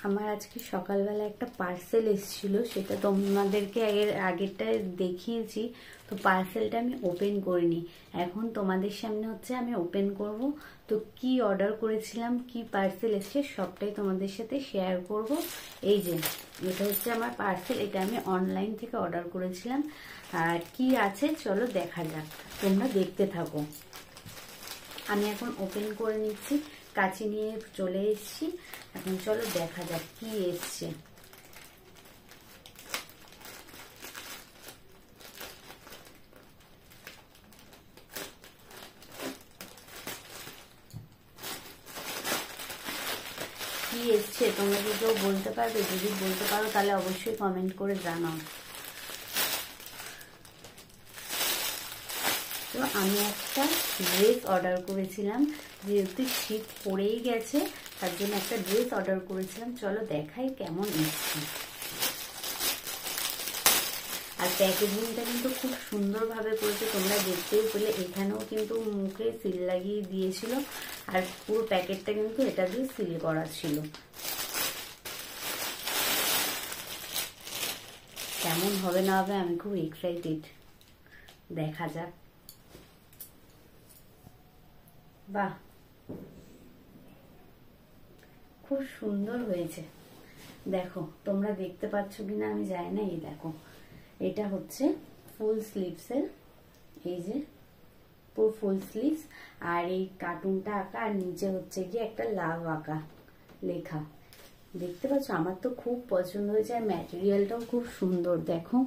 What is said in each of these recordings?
আমার আজকে সকালবেলা একটা পার্সেল এসেছিল, সেটা তোমাদেরকে আগেরটা দেখিয়েছি। তো পার্সেলটা আমি ওপেন করিনি, এখন তোমাদের সামনে হচ্ছে আমি ওপেন করব। তো কি অর্ডার করেছিলাম, কি পার্সেল এসেছে সবটাই তোমাদের সাথে শেয়ার করব। এই যে এটা হচ্ছে আমার পার্সেল, এটা আমি অনলাইন থেকে অর্ডার করেছিলাম। আর কি আছে চলো দেখা যাক, তোমরা দেখতে থাকো। আমি এখন ওপেন করে নিচ্ছি, কাছে নিয়ে চলে এসেছি। এখন চলো দেখা যাক কি এসছে। কি এসছে তোমরা কি কেউ বলতে পারবে? যদি বলতে পারো তাহলে অবশ্যই কমেন্ট করে জানাও। তো আমি একটা ড্রেস অর্ডার করেছিলাম, যেহেতু শীত পড়েই গেছে তার জন্য একটা ড্রেস অর্ডার করেছিলাম। চলো দেখাই কেমন এসছে। আর প্যাকেজিংটা কিন্তু খুব সুন্দরভাবে করেছে, তোমরা দেখতেই পেলে। এখানেও কিন্তু মুখে সিল লাগিয়ে দিয়েছিল, আর পুরো প্যাকেটটা কিন্তু এটা দিয়ে সিল করা ছিল। কেমন হবে না হবে আমি খুব এক্সাইটেড, দেখা যাক। বাহ, খুব সুন্দর হয়েছে। দেখো তোমরা দেখতে পাচ্ছ কিনা আমি জানি না। এই দেখো, এটা হচ্ছে ফুল স্লিভসের, এই যে পুরো ফুল স্লিভস। আর এই কার্টুনটা আঁকা, আর নিচে হচ্ছে গিয়ে একটা লাভ আঁকা লেখা। দেখতে পাচ্ছ, আমার তো খুব পছন্দ হয়েছে। আর ম্যাটেরিয়ালটাও খুব সুন্দর, দেখো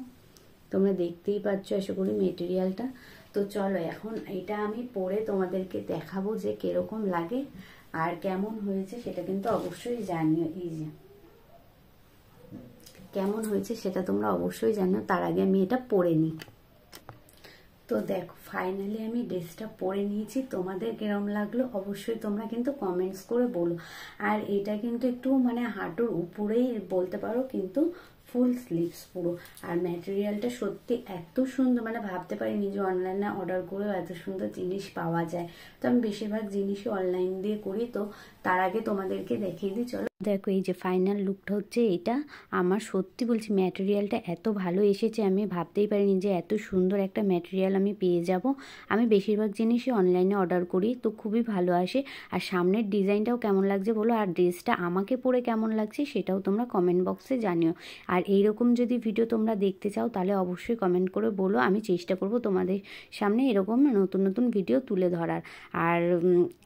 তোমরা দেখতেই পাচ্ছ আশা করি ম্যাটেরিয়ালটা। তো চলো এখন এটা আমি পরে তোমাদেরকে দেখাবো যে কিরকম লাগে আর কেমন হয়েছে, সেটা কিন্তু অবশ্যই জানিও। এই যে কেমন হয়েছে সেটা তোমরা অবশ্যই জানিও, তার আগে আমি এটা পরে নিই। তো দেখো ফাইনালি আমি ড্রেসটা পরে নিয়েছি, তোমাদের কিরম লাগলো অবশ্যই তোমরা কিন্তু কমেন্টস করে বলো। আর এটা কিন্তু একটু মানে হাঁটুর উপরেই বলতে পারো, কিন্তু ফুল স্লিভস পুরো। আর ম্যাটেরিয়ালটা সত্যি এত সুন্দর, মানে ভাবতে পারিনি যে অনলাইনে অর্ডার করেও এত সুন্দর জিনিস পাওয়া যায়। তো আমি বেশিরভাগ জিনিসই অনলাইন দিয়ে করি, তো তার আগে তোমাদেরকে দেখিয়ে দিই। চলো দেখো, এই যে ফাইনাল লুকটা হচ্ছে এটা। আমার সত্যি বলছি ম্যাটেরিয়ালটা এত ভালো এসেছে, আমি ভাবতেই পারিনি যে এত সুন্দর একটা ম্যাটেরিয়াল আমি পেয়ে যাব। আমি বেশিরভাগ জিনিসই অনলাইনে অর্ডার করি, তো খুবই ভালো আসে। আর সামনের ডিজাইনটাও কেমন লাগছে বলো, আর ড্রেসটা আমাকে পরে কেমন লাগছে সেটাও তোমরা কমেন্ট বক্সে জানিও। আর এইরকম যদি ভিডিও তোমরা দেখতে চাও তাহলে অবশ্যই কমেন্ট করে বলো, আমি চেষ্টা করব তোমাদের সামনে এরকম নতুন নতুন ভিডিও তুলে ধরার। আর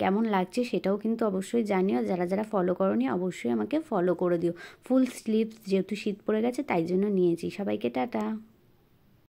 কেমন লাগছে সেটাও কিন্তু অবশ্যই জানিও। যারা যারা ফলো করোনি অবশ্যই আমাকে ফলো করে দিও। ফুল স্লিভস যেহেতু শীত পড়ে গেছে তাই জন্য নিয়েছি। সবাইকে টাটা।